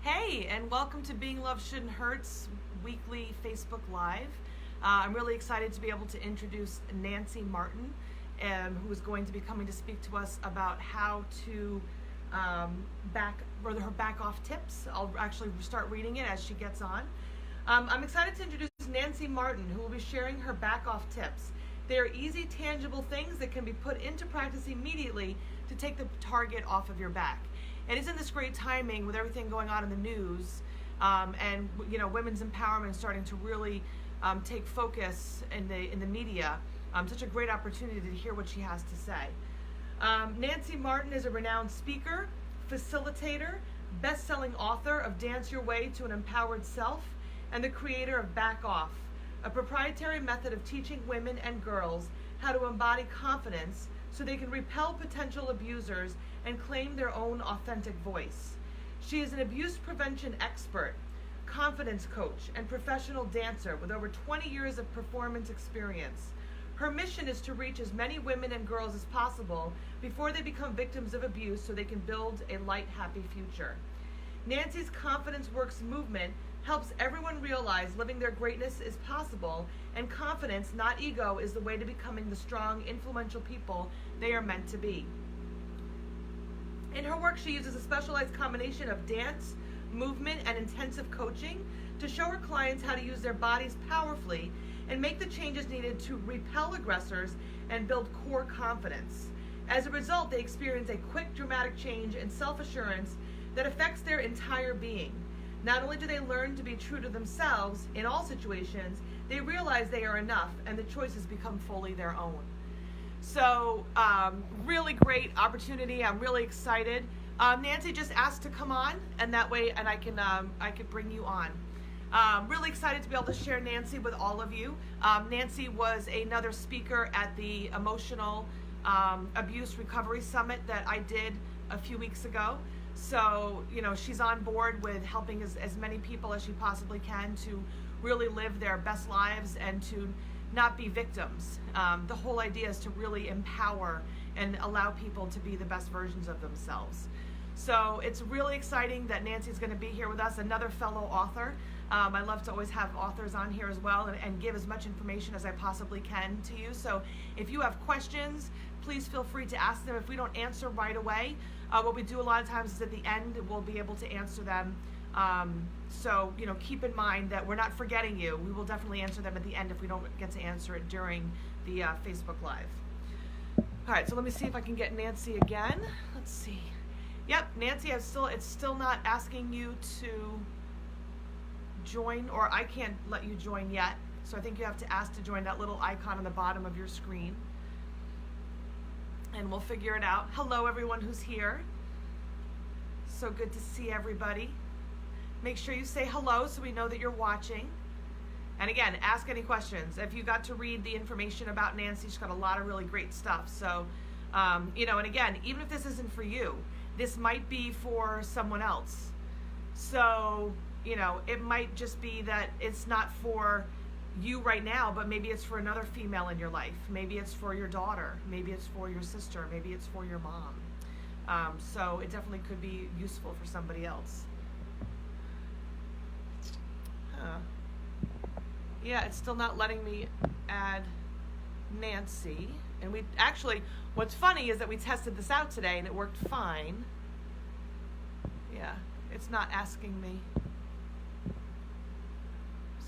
Hey, and welcome to Being Love Shouldn't Hurt's weekly Facebook Live. I'm really excited to be able to introduce Nancy Martin, who is going to be coming to speak to us about how to her back off tips. I'll actually start reading it as she gets on. I'm excited to introduce Nancy Martin, who will be sharing her back off tips. They are easy, tangible things that can be put into practice immediately to take the target off of your back. And isn't this great timing with everything going on in the news, and women's empowerment starting to really take focus in the media? Such a great opportunity to hear what she has to say. Nancy Martin is a renowned speaker, facilitator, best-selling author of Dance Your Way to an Empowered Self, and the creator of Back Off, a proprietary method of teaching women and girls how to embody confidence so they can repel potential abusers and claim their own authentic voice. She is an abuse prevention expert, confidence coach, and professional dancer with over 20 years of performance experience. Her mission is to reach as many women and girls as possible before they become victims of abuse so they can build a light, happy future. Nancy's Confidence Works movement helps everyone realize living their greatness is possible, and confidence, not ego, is the way to becoming the strong, influential people they are meant to be. In her work, she uses a specialized combination of dance, movement, and intensive coaching to show her clients how to use their bodies powerfully and make the changes needed to repel aggressors and build core confidence. As a result, they experience a quick, dramatic change and self-assurance that affects their entire being. Not only do they learn to be true to themselves in all situations, they realize they are enough and the choices become fully their own. So, really great opportunity. I'm really excited. Nancy just asked to come on, and that way, and I could bring you on. Really excited to be able to share Nancy with all of you. Nancy was another speaker at the Emotional Abuse Recovery Summit that I did a few weeks ago. So, she's on board with helping as many people as she possibly can to really live their best lives and to not be victims. The whole idea is to really empower and allow people to be the best versions of themselves. So it's really exciting that Nancy's going to be here with us, another fellow author. I love to always have authors on here as well and give as much information as I possibly can to you. So if you have questions, please feel free to ask them. If we don't answer right away, what we do a lot of times is at the end, we'll be able to answer them. So, keep in mind that we're not forgetting you. We will definitely answer them at the end if we don't get to answer it during the Facebook Live. All right, so let me see if I can get Nancy again. Let's see. Yep, Nancy, it's still not asking you to join, or I can't let you join yet. So I think you have to ask to join that little icon on the bottom of your screen. And we'll figure it out. Hello, everyone who's here. So good to see everybody. Make sure you say hello so we know that you're watching. And again, ask any questions. If you got to read the information about Nancy, she's got a lot of really great stuff. So, and again, even if this isn't for you, this might be for someone else. So, it might just be that it's not for you right now, but maybe it's for another female in your life. Maybe it's for your daughter. Maybe it's for your sister. Maybe it's for your mom. So it definitely could be useful for somebody else. Yeah, it's still not letting me add Nancy. And what's funny is that we tested this out today and it worked fine. Yeah, it's not asking me.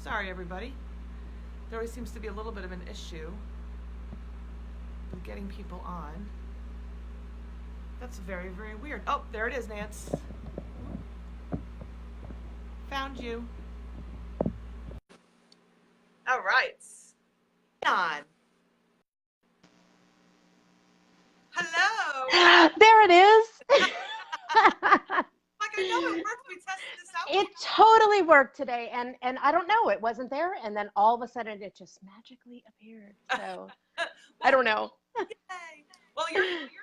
Sorry, everybody. There always seems to be a little bit of an issue with getting people on. That's very, very weird. Oh, there it is, Nance. Found you. All right. On. Hello. There it is. Like, I know it worked. We tested this out. It totally worked today, and I don't know, it wasn't there, and then all of a sudden it just magically appeared. So I don't know. Yay. Well,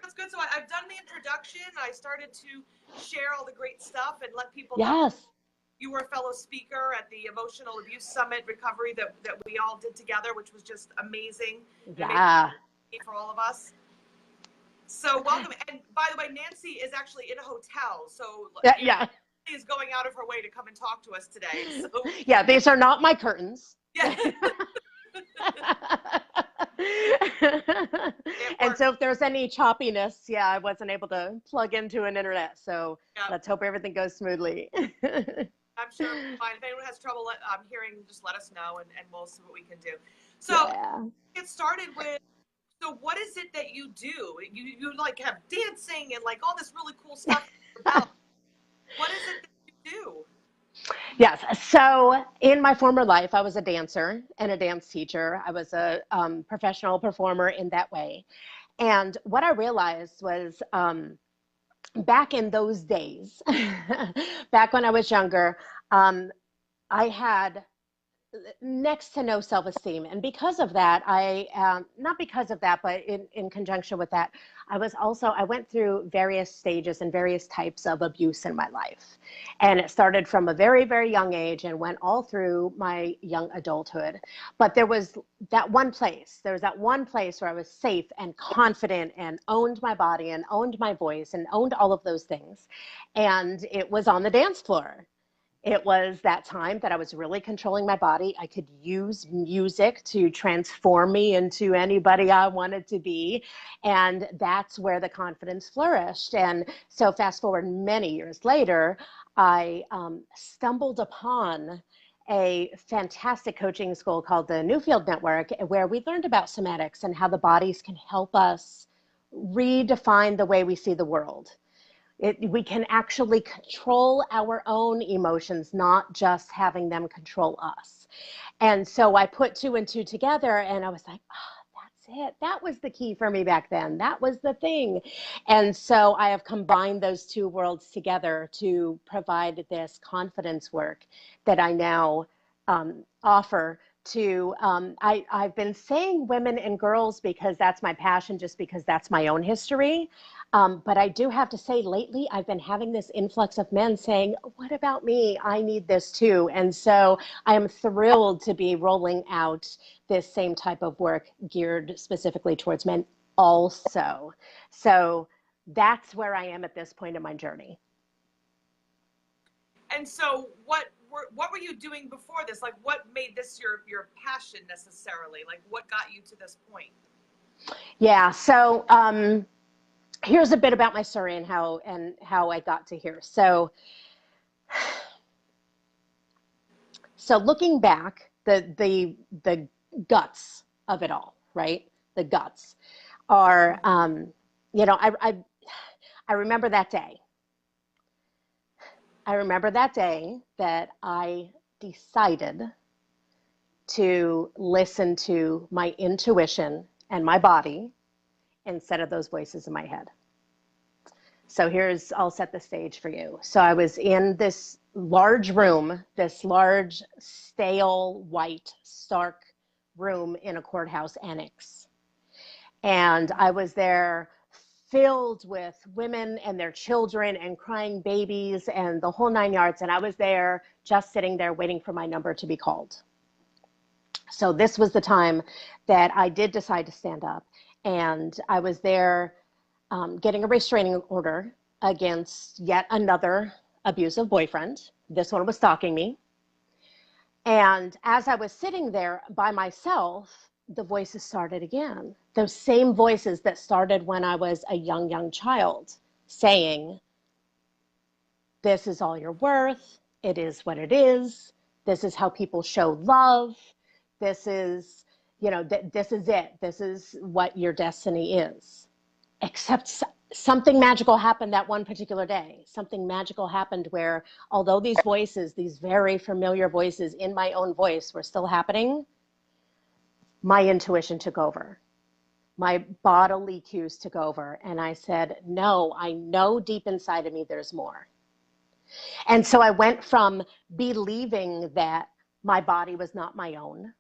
that's good. So I've done the introduction. I started to share all the great stuff and let people know. Yes. You were a fellow speaker at the Emotional Abuse Summit Recovery that we all did together, which was just amazing. Yeah. For all of us. So welcome. And by the way, Nancy is actually in a hotel. So yeah. is going out of her way to come and talk to us today. So Yeah, these are not my curtains. yeah, it And works. so if there's any choppiness, yeah, I wasn't able to plug into an internet. So Yeah, let's hope everything goes smoothly. I'm sure it'll be fine. If anyone has trouble hearing, just let us know, and we'll see what we can do. So Yeah. get started with. So what is it that you do? You like have dancing and like all this really cool stuff. What is it that you do? Yes. So in my former life, I was a dancer and a dance teacher. I was a professional performer in that way. And what I realized was back in those days, back when I was younger, I had next to no self-esteem, and because of that I not because of that, but in conjunction with that, I went through various stages and various types of abuse in my life, and it started from a very, very young age and went all through my young adulthood. But there was that one place where I was safe and confident and owned my body and owned my voice and owned all of those things, and it was on the dance floor. It was that time that I was really controlling my body. I could use music to transform me into anybody I wanted to be. And that's where the confidence flourished. And so, fast forward many years later, I stumbled upon a fantastic coaching school called the Newfield Network, where we learned about somatics and how the bodies can help us redefine the way we see the world. We can actually control our own emotions, not just having them control us. And so I put two and two together and I was like, oh, that's it. That was the key for me back then. That was the thing. And so I have combined those two worlds together to provide this confidence work that I now offer to, I've been saying women and girls because that's my passion, just because that's my own history. But I do have to say, lately, I've been having this influx of men saying, what about me? I need this too. And so I am thrilled to be rolling out this same type of work geared specifically towards men also. So that's where I am at this point in my journey. And so what were you doing before this? Like what made this your passion necessarily? Like what got you to this point? Yeah. So here's a bit about my story and how I got to here. So looking back, the guts of it all, right? The guts are, I remember that day. I remember that day that I decided to listen to my intuition and my body instead of those voices in my head. So I'll set the stage for you. So I was in this large room, this large, stale, white, stark room in a courthouse annex. And I was there filled with women and their children and crying babies and the whole nine yards. And I was there just sitting there waiting for my number to be called. So this was the time that I did decide to stand up. And I was there getting a restraining order against yet another abusive boyfriend. This one was stalking me. And as I was sitting there by myself, the voices started again. Those same voices that started when I was a young child, saying, this is all you're worth. It is what it is. This is how people show love. This is, this is it. This is what your destiny is. Except something magical happened that one particular day. Something magical happened where, although these voices, these very familiar voices in my own voice were still happening, my intuition took over. My bodily cues took over. And I said, no, I know deep inside of me there's more. And so I went from believing that my body was not my own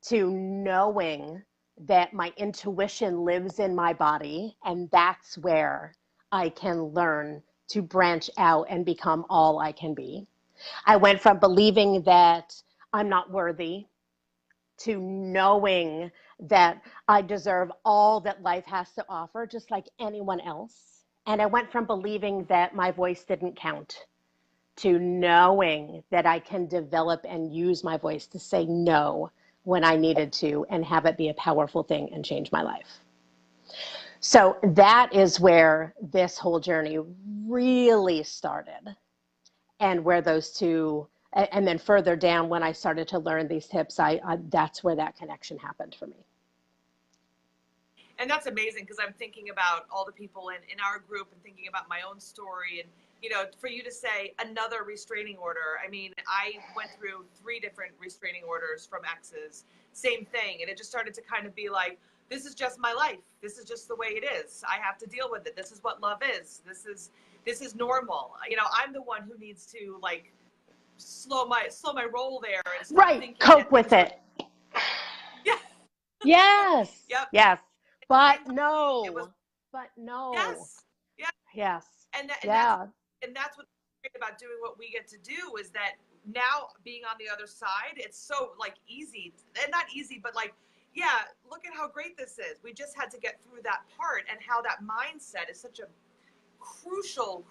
to knowing that my intuition lives in my body, and that's where I can learn to branch out and become all I can be. I went from believing that I'm not worthy to knowing that I deserve all that life has to offer, just like anyone else. And I went from believing that my voice didn't count to knowing that I can develop and use my voice to say no when I needed to and have it be a powerful thing and change my life. So that is where this whole journey really started, and where those two, and then further down when I started to learn these tips, that's where that connection happened for me. And that's amazing, because I'm thinking about all the people in our group and thinking about my own story. And, for you to say another restraining order, I mean, I went through 3 different restraining orders from exes, same thing. And it just started to kind of be like, this is just my life. This is just the way it is. I have to deal with it. This is what love is. This is normal. I'm the one who needs to like slow my roll there and stop thinking Cope with it. Yeah. Yes. Yep. Yes. But and no. But no. Yes. Yeah. Yes. And yeah. that's what's great about doing what we get to do, is that now being on the other side, it's so like easy, and not easy, but like, yeah, look at how great this is. We just had to get through that part, and how that mindset is such a crucial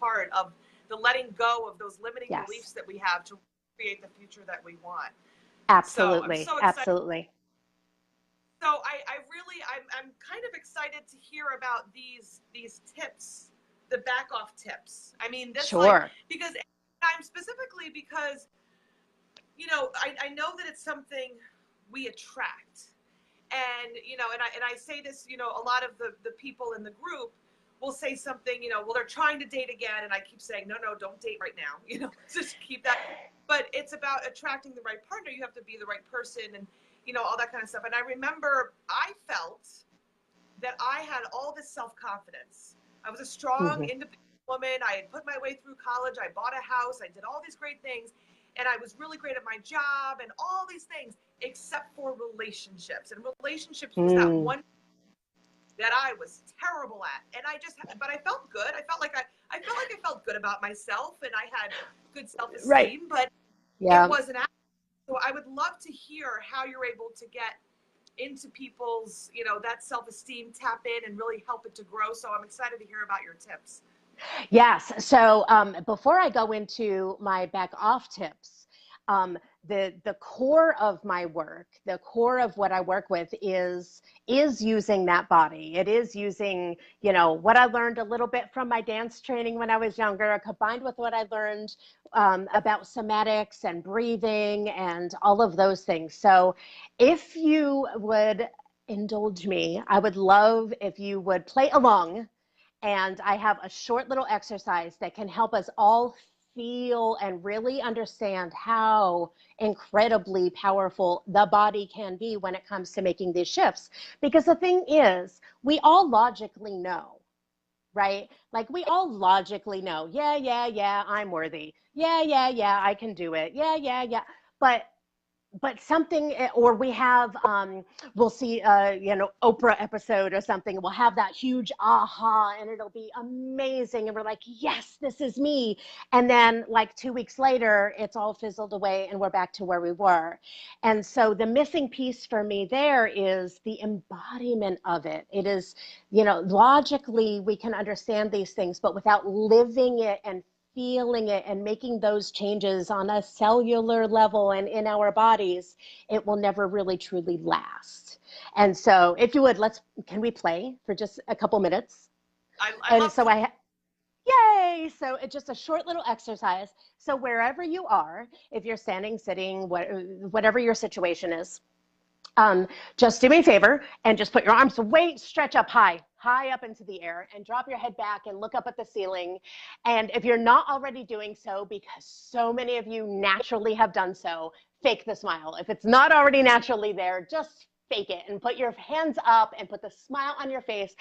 part of the letting go of those limiting beliefs that we have to create the future that we want. Absolutely. So I'm so excited. Absolutely. So I'm kind of excited to hear about these tips, the back off tips. I mean, this because I'm specifically because, I know that it's something we attract, and, and I say this, a lot of the people in the group will say something, well, they're trying to date again. And I keep saying, no, don't date right now. Just keep that. But it's about attracting the right partner. You have to be the right person, and, all that kind of stuff. And I remember I felt that I had all this self-confidence. I was a strong, independent woman. I had put my way through college. I bought a house. I did all these great things. And I was really great at my job and all these things, except for relationships. And relationships was that one that I was terrible at. And but I felt good. I felt like I felt good about myself, and I had good self-esteem, but it wasn't. So I would love to hear how you're able to get into people's, that self-esteem, tap in and really help it to grow. So I'm excited to hear about your tips. Yes. So before I go into my back off tips, the core of my work, the core of what I work with is using that body. It is using, what I learned a little bit from my dance training when I was younger, combined with what I learned about somatics and breathing and all of those things. So if you would indulge me, I would love if you would play along. And I have a short little exercise that can help us all feel and really understand how incredibly powerful the body can be when it comes to making these shifts. Because the thing is, we all logically know, right? Like we all logically know, yeah, I'm worthy. Yeah, I can do it. Yeah. But something, or we have, we'll see, Oprah episode or something. We'll have that huge aha, and it'll be amazing. And we're like, yes, this is me. And then like 2 weeks later, it's all fizzled away and we're back to where we were. And so the missing piece for me there is the embodiment of it. It is, logically we can understand these things, but without living it and feeling it and making those changes on a cellular level and in our bodies, it will never really truly last. And so if you would, can we play for just a couple minutes? Yay! So it's just a short little exercise. So wherever you are, if you're standing, sitting, whatever your situation is, just do me a favor and just put your arms stretch up high up into the air, and drop your head back and look up at the ceiling. And if you're not already doing so, because so many of you naturally have done so, fake the smile. If it's not already naturally there, just fake it and put your hands up and put the smile on your face.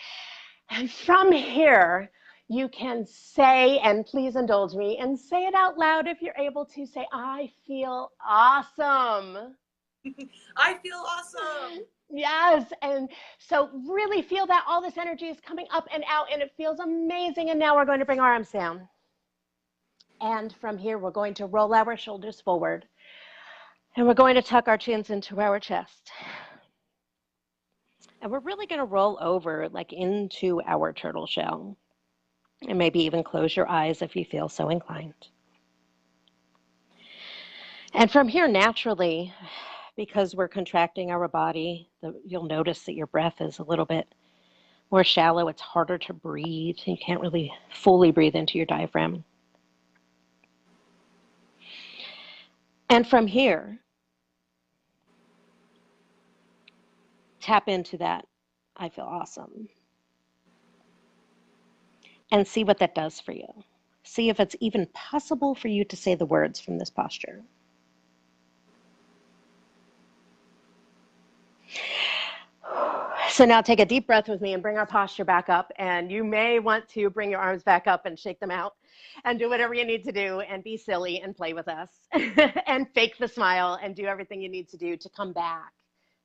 And from here, you can say, and please indulge me, and say it out loud if you're able to, say, I feel awesome. I feel awesome. Yes. And so really feel that all this energy is coming up and out, and it feels amazing. And now we're going to bring our arms down. And from here, we're going to roll our shoulders forward. And we're going to tuck our chins into our chest. And we're really going to roll over like into our turtle shell. And maybe even close your eyes if you feel so inclined. And from here, naturally, because we're contracting our body, you'll notice that your breath is a little bit more shallow. It's harder to breathe. You can't really fully breathe into your diaphragm. And from here, tap into that, I feel awesome. And see what that does for you. See if it's even possible for you to say the words from this posture. So now take a deep breath with me and bring our posture back up. And you may want to bring your arms back up and shake them out and do whatever you need to do and be silly and play with us and fake the smile and do everything you need to do to come back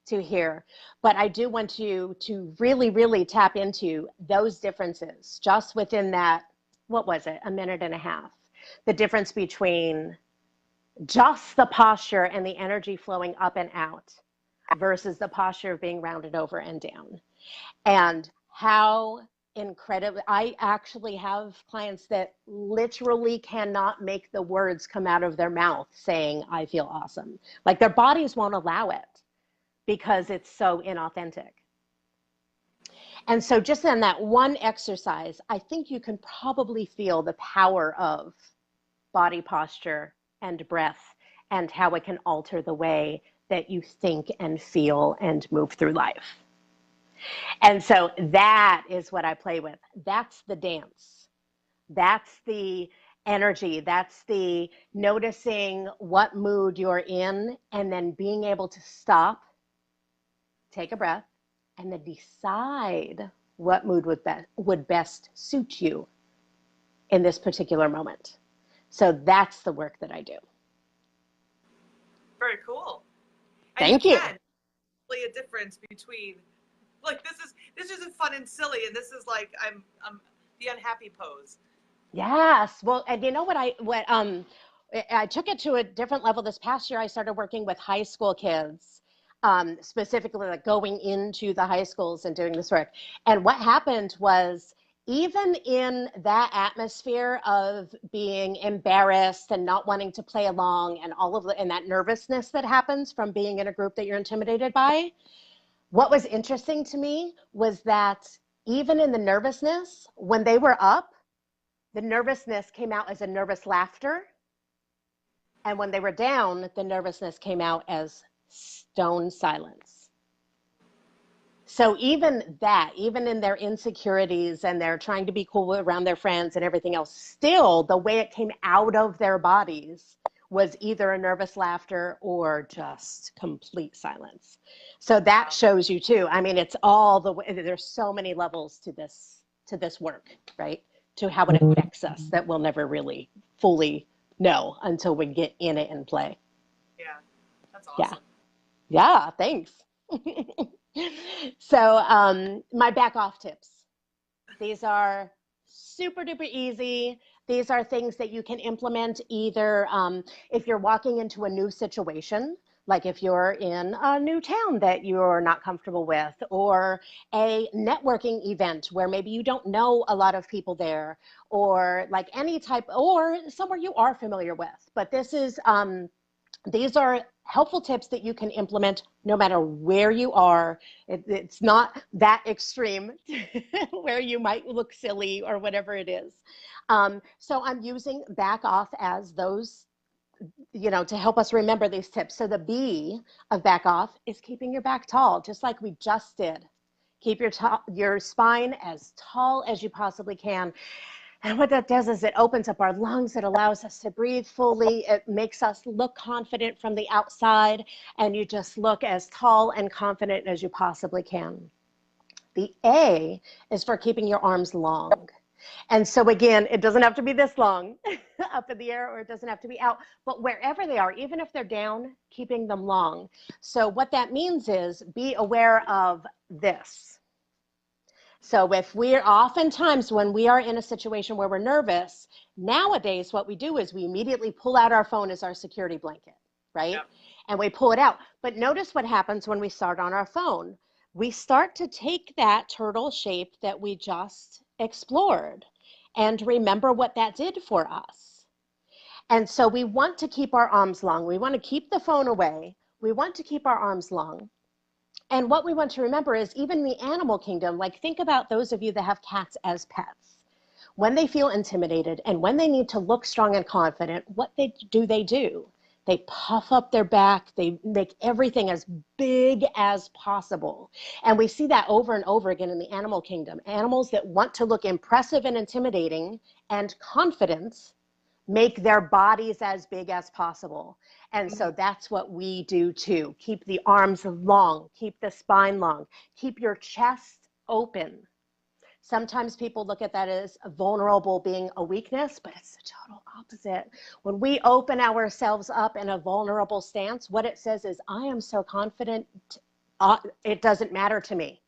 to here. But I do want you to really, really tap into those differences just within that, what was it, a minute and a half. The difference between just the posture and the energy flowing up and out versus the posture of being rounded over and down. And how incredible, I actually have clients that literally cannot make the words come out of their mouth saying, I feel awesome. Like their bodies won't allow it because it's so inauthentic. And so just in that one exercise, I think you can probably feel the power of body posture and breath and how it can alter the way that you think and feel and move through life. And so that is what I play with. That's the dance. That's the energy. That's the noticing what mood you're in and then being able to stop, take a breath, and then decide what mood would best suit you in this particular moment. So that's the work that I do. Very cool. And Thank you. can really a difference between like this isn't fun and silly, and this is like I'm the unhappy pose. Yes. Well, and you know what I took it to a different level this past year. I started working with high school kids, specifically like going into the high schools and doing this work. And what happened was even in that atmosphere of being embarrassed and not wanting to play along and and that nervousness that happens from being in a group that you're intimidated by, what was interesting to me was that even in the nervousness, when they were up, the nervousness came out as a nervous laughter. And when they were down, the nervousness came out as stone silence. So even that, even in their insecurities and they're trying to be cool around their friends and everything else, still the way it came out of their bodies was either a nervous laughter or just complete silence. So that shows you too. I mean, it's all the way, there's so many levels to this work, right? To how it affects us that we'll never really fully know until we get in it and play. Yeah, that's awesome. Yeah, thanks. So my back off tips. These are super duper easy. These are things that you can implement either if you're walking into a new situation, like if you're in a new town that you're not comfortable with, or a networking event where maybe you don't know a lot of people there, or like any type, or somewhere you are familiar with. But these are helpful tips that you can implement no matter where you are. It's not that extreme where you might look silly or whatever it is. So I'm using back off as those, to help us remember these tips. So the B of back off is keeping your back tall, just like we just did. Keep your spine as tall as you possibly can. And what that does is it opens up our lungs. It allows us to breathe fully. It makes us look confident from the outside. And you just look as tall and confident as you possibly can. The A is for keeping your arms long. And so again, it doesn't have to be this long up in the air, or it doesn't have to be out, but wherever they are, even if they're down, keeping them long. So what that means is be aware of this. So if oftentimes when we are in a situation where we're nervous, nowadays what we do is we immediately pull out our phone as our security blanket, right? Yep. And we pull it out. But notice what happens when we start on our phone. We start to take that turtle shape that we just explored and remember what that did for us. And so we want to keep our arms long. We want to keep the phone away. We want to keep our arms long. And what we want to remember is even in the animal kingdom, like think about those of you that have cats as pets. When they feel intimidated and when they need to look strong and confident, what they do? They puff up their back. They make everything as big as possible. And we see that over and over again in the animal kingdom. Animals that want to look impressive and intimidating and confident make their bodies as big as possible. And so that's what we do too. Keep the arms long, keep the spine long, keep your chest open. Sometimes people look at that as a vulnerable being a weakness, but it's the total opposite. When we open ourselves up in a vulnerable stance, what it says is, I am so confident, it doesn't matter to me.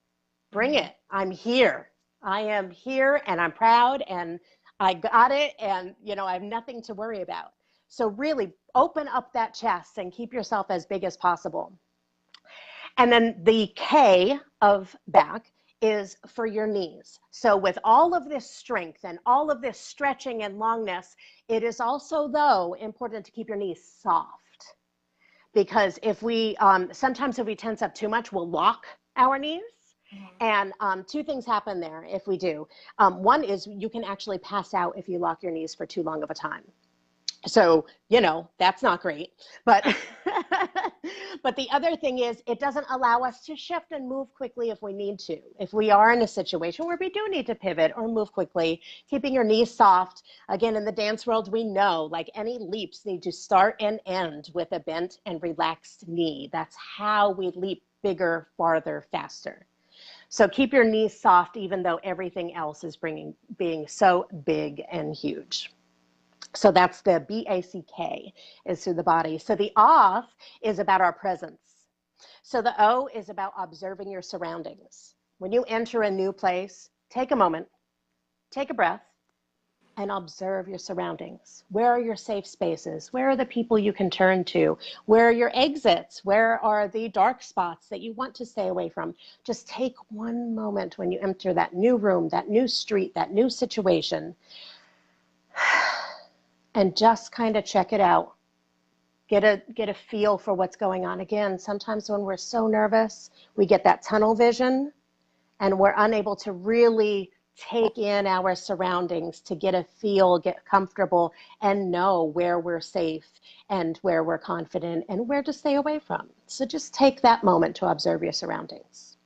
Bring it. I'm here. I am here and I'm proud and I got it, and I have nothing to worry about. So really open up that chest and keep yourself as big as possible. And then the K of back is for your knees. So with all of this strength and all of this stretching and longness, it is also, though, important to keep your knees soft. Because if we, sometimes if we tense up too much, we'll lock our knees. And two things happen there if we do. One is you can actually pass out if you lock your knees for too long of a time. So, that's not great. But, but the other thing is it doesn't allow us to shift and move quickly if we need to. If we are in a situation where we do need to pivot or move quickly, keeping your knees soft. Again, in the dance world, we know like any leaps need to start and end with a bent and relaxed knee. That's how we leap bigger, farther, faster. So keep your knees soft, even though everything else is being so big and huge. So that's the B-A-C-K is through the body. So the off is about our presence. So the O is about observing your surroundings. When you enter a new place, take a moment, take a breath, and observe your surroundings. Where are your safe spaces? Where are the people you can turn to? Where are your exits? Where are the dark spots that you want to stay away from? Just take one moment when you enter that new room, that new street, that new situation, and just kind of check it out. Get a feel for what's going on. Again, sometimes when we're so nervous, we get that tunnel vision and we're unable to really take in our surroundings, to get a feel, get comfortable, and know where we're safe and where we're confident and where to stay away from. So just take that moment to observe your surroundings.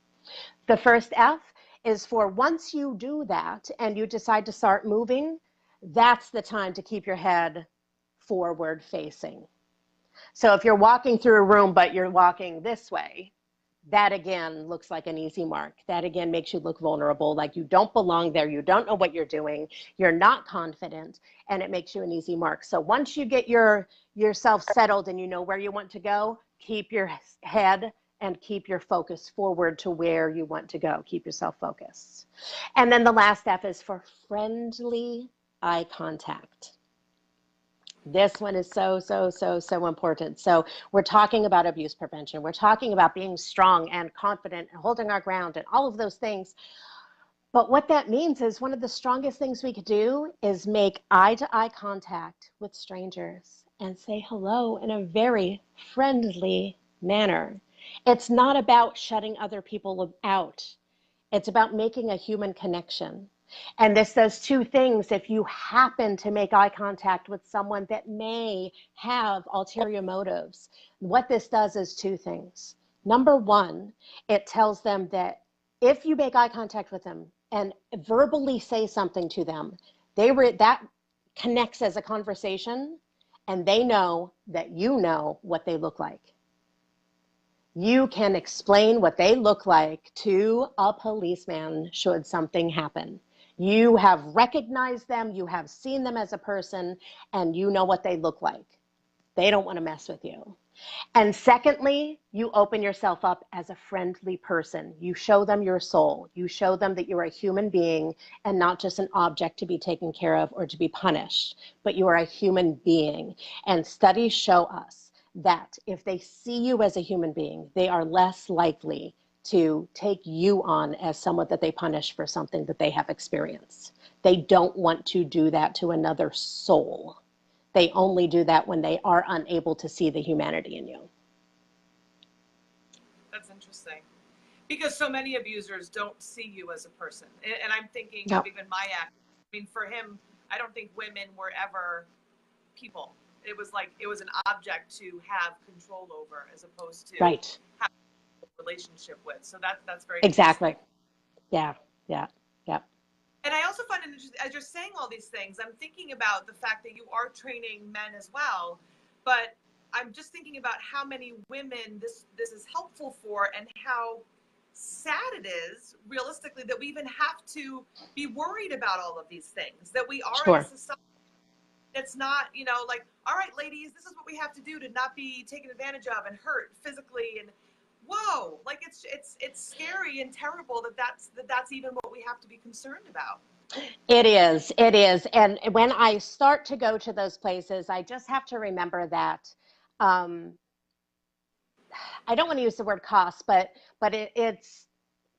The first F is for once you do that and you decide to start moving, that's the time to keep your head forward facing. So if you're walking through a room, but you're walking this way, that again looks like an easy mark. That again makes you look vulnerable, like you don't belong there, you don't know what you're doing, you're not confident, and it makes you an easy mark. So once you get yourself settled and you know where you want to go, keep your head and keep your focus forward to where you want to go. Keep yourself focused. And then the last F is for friendly eye contact. This one is so important. So we're talking about abuse prevention. We're talking about being strong and confident and holding our ground and all of those things. But what that means is one of the strongest things we could do is make eye-to-eye contact with strangers and say hello in a very friendly manner. It's not about shutting other people out. It's about making a human connection. And this does two things. If you happen to make eye contact with someone that may have ulterior motives, what this does is two things. Number one, it tells them that if you make eye contact with them and verbally say something to them, that connects as a conversation, and they know that you know what they look like. You can explain what they look like to a policeman should something happen. You have recognized them, you have seen them as a person, and you know what they look like. They don't want to mess with you. And secondly, you open yourself up as a friendly person. You show them your soul. You show them that you're a human being and not just an object to be taken care of or to be punished, but you are a human being. And studies show us that if they see you as a human being, they are less likely to take you on as someone that they punish for something that they have experienced. They don't want to do that to another soul. They only do that when they are unable to see the humanity in you. That's interesting. Because so many abusers don't see you as a person. And I'm thinking Yep. of even my ex. I mean, for him, I don't think women were ever people. It was like, it was an object to have control over as opposed to Right. having a relationship with. So that's very Exactly. interesting. Yeah. Yeah. Yeah. And I also find it interesting, as you're saying all these things, I'm thinking about the fact that you are training men as well, but I'm just thinking about how many women this is helpful for, and how sad it is, realistically, that we even have to be worried about all of these things, that we are in a Sure. society that's not, you know, like, all right, ladies, this is what we have to do to not be taken advantage of and hurt physically. And whoa, like it's scary and terrible that's even what we have to be concerned about. It is. It is. And when I start to go to those places, I just have to remember that um, I don't want to use the word cost, but it's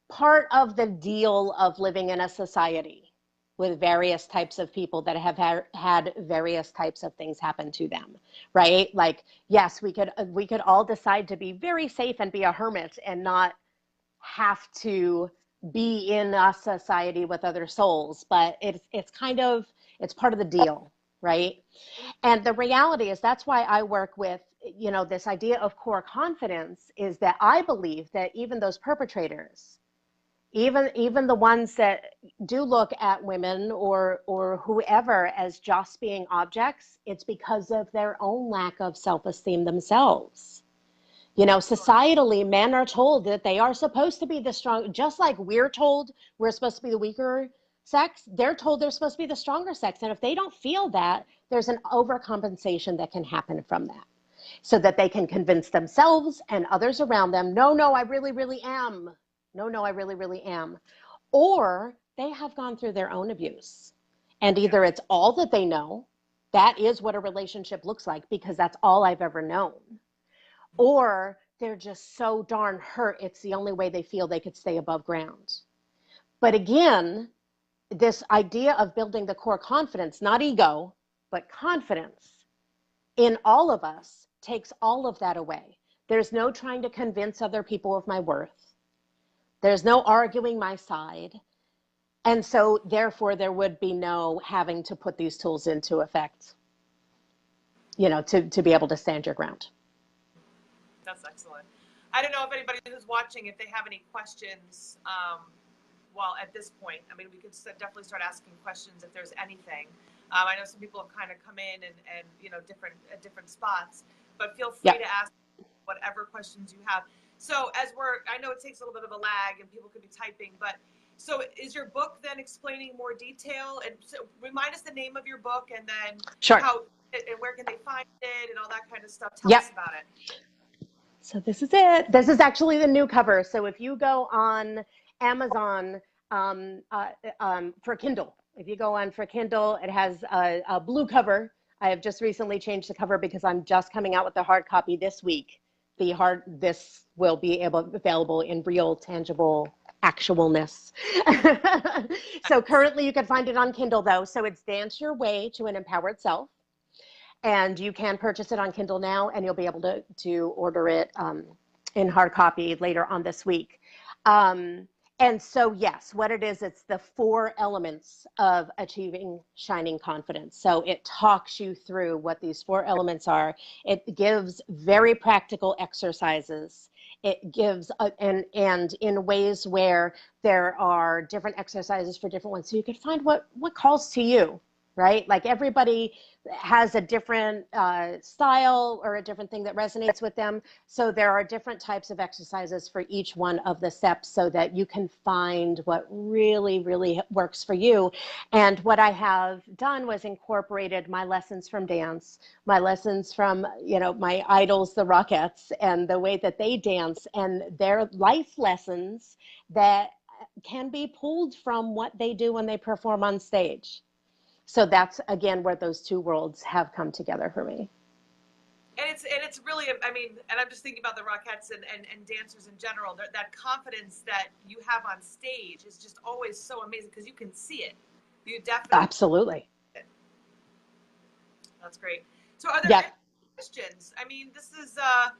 part of the deal of living in a society with various types of people that have had various types of things happen to them, right? Like, yes, we could all decide to be very safe and be a hermit and not have to be in a society with other souls, but it's part of the deal, right? And the reality is that's why I work with, this idea of core confidence, is that I believe that even those perpetrators, even the ones that do look at women or whoever as just being objects, it's because of their own lack of self-esteem themselves. Societally, men are told that they are supposed to be the strong, just like we're told we're supposed to be the weaker sex, they're told they're supposed to be the stronger sex. And if they don't feel that, there's an overcompensation that can happen from that, so that they can convince themselves and others around them, no, I really, really am. No, I really, really am. Or they have gone through their own abuse. And either it's all that they know, that is what a relationship looks like because that's all I've ever known, or they're just so darn hurt, it's the only way they feel they could stay above ground. But again, this idea of building the core confidence, not ego, but confidence in all of us, takes all of that away. There's no trying to convince other people of my worth. There's no arguing my side. And so therefore there would be no having to put these tools into effect, to be able to stand your ground. That's excellent. I don't know if anybody who's watching, if they have any questions, well, at this point, I mean, we could definitely start asking questions if there's anything. I know some people have kind of come in and different spots, but feel free to ask whatever questions you have. So I know it takes a little bit of a lag and people could be typing, but so is your book then explaining more detail? And so remind us the name of your book, and then how and where can they find it and all that kind of stuff. Tell us about it. So this is it. This is actually the new cover. So if you go on Amazon for Kindle, it has a blue cover. I have just recently changed the cover because I'm just coming out with the hard copy this week. This will be available in real, tangible actualness. So currently you can find it on Kindle though. So it's Dance Your Way to an Empowered Self. And you can purchase it on Kindle now, and you'll be able to order it in hard copy later on this week. And so, yes, what it is, it's the 4 elements of achieving shining confidence. So it talks you through what these 4 elements are. It gives very practical exercises. It gives, and in ways where there are different exercises for different ones. So you can find what calls to you, right? Like everybody has a different style or a different thing that resonates with them. So there are different types of exercises for each one of the steps so that you can find what really, really works for you. And what I have done was incorporated my lessons from dance, my lessons from, my idols, the Rockettes, and the way that they dance, and their life lessons that can be pulled from what they do when they perform on stage. So that's, again, where those 2 worlds have come together for me. And it's really, I mean, and I'm just thinking about the Rockettes and dancers in general. That confidence that you have on stage is just always so amazing because you can see it. You definitely. Absolutely. That's great. So are there Yeah. any questions? I mean, this is, glad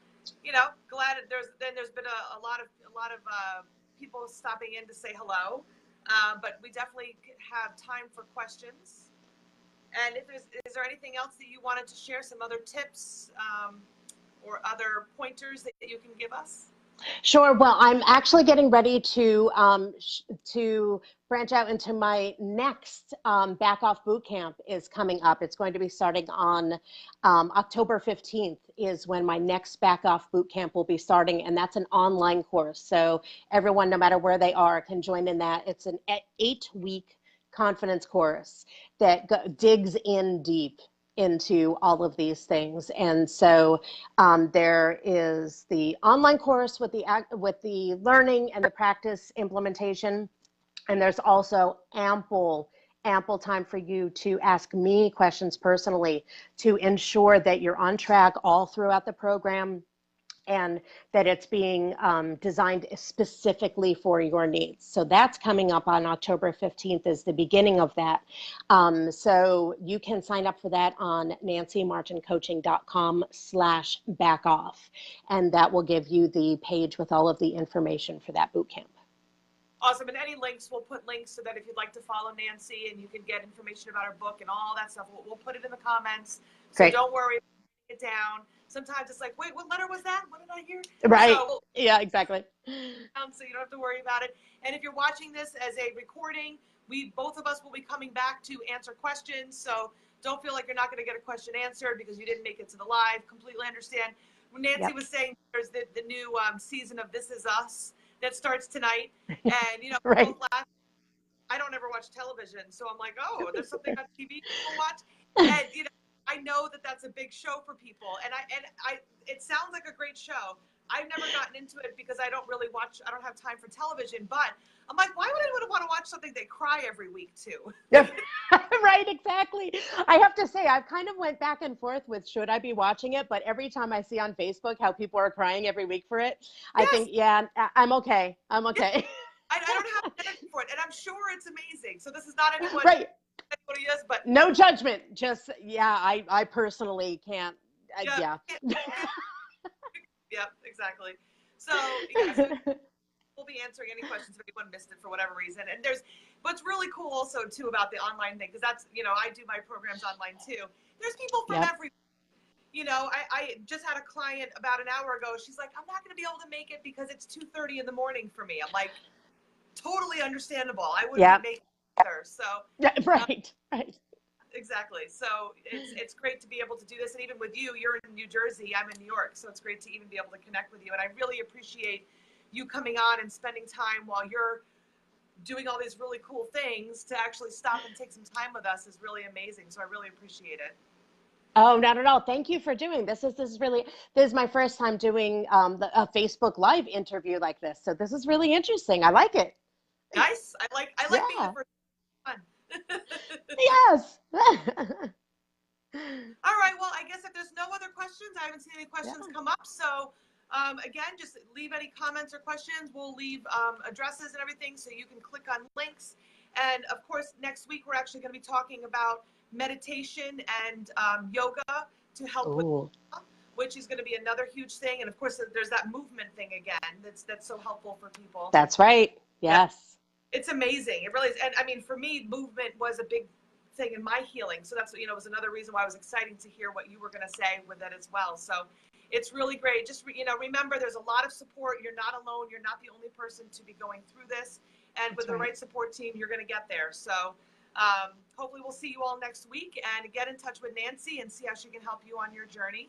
there's been a lot of people stopping in to say hello, but we definitely have time for questions. And is there anything else that you wanted to share? Some other tips or other pointers that you can give us? Sure. Well, I'm actually getting ready to branch out into my next back off boot camp is coming up. It's going to be starting on October 15th is when my next back off boot camp will be starting, and that's an online course. So everyone, no matter where they are, can join in that. It's an 8-week confidence course that digs in deep into all of these things. And so there is the online course with the learning and the practice implementation, and there's also ample time for you to ask me questions personally to ensure that you're on track all throughout the program, and that it's being designed specifically for your needs. So that's coming up on October 15th is the beginning of that. So you can sign up for that on nancymartincoaching.com/backoff. And that will give you the page with all of the information for that boot camp. Awesome. And any links, we'll put links so that if you'd like to follow Nancy and you can get information about her book and all that stuff, we'll put it in the comments. So Great. don't worry, it down. Sometimes it's like, wait, what letter was that? What did I hear? Right. So, yeah, exactly. So you don't have to worry about it. And if you're watching this as a recording, both of us will be coming back to answer questions. So don't feel like you're not going to get a question answered because you didn't make it to the live. Completely understand. When Nancy was saying there's the new season of This Is Us that starts tonight. And, right. both laugh. I don't ever watch television. So I'm like, oh, there's something on TV people watch. And, I know that that's a big show for people. And it sounds like a great show. I've never gotten into it because I don't have time for television, but I'm like, why would anyone want to watch something they cry every week to? Right, exactly. I have to say, I've kind of went back and forth with should I be watching it, but every time I see on Facebook how people are crying every week for it, I think, yeah, I'm okay. I'm okay. I don't have energy for it, and I'm sure it's amazing. So this is not anyone. Right. Anybody is, but no judgment. Just, I personally can't. Yeah. Yep, exactly. So, yes, we'll be answering any questions if anyone missed it for whatever reason. And what's really cool also too about the online thing, because that's, I do my programs online too. There's people from every, I just had a client about an hour ago. She's like, I'm not going to be able to make it because it's 2:30 in the morning for me. I'm like, totally understandable. I wouldn't be making it either. So, right. Exactly. So it's great to be able to do this. And even with you, you're in New Jersey, I'm in New York. So it's great to even be able to connect with you. And I really appreciate you coming on and spending time while you're doing all these really cool things. To actually stop and take some time with us is really amazing. So I really appreciate it. Oh, not at all. Thank you for doing this. This is my first time doing a Facebook Live interview like this. So this is really interesting. I like it. Nice. I like being the first one. Yes. All right. Well, I guess if there's no other questions, I haven't seen any questions come up. So again, just leave any comments or questions. We'll leave addresses and everything so you can click on links. And of course, next week, we're actually going to be talking about meditation and yoga to help with, which is going to be another huge thing. And of course, there's that movement thing again. That's so helpful for people. That's right. Yes. It's amazing. It really is. And I mean, for me, movement was a big thing in my healing. So that's, was another reason why it was exciting to hear what you were going to say with that as well. So it's really great. Just, remember, there's a lot of support. You're not alone. You're not the only person to be going through this. And with the right support team, you're going to get there. So hopefully we'll see you all next week, and get in touch with Nancy and see how she can help you on your journey.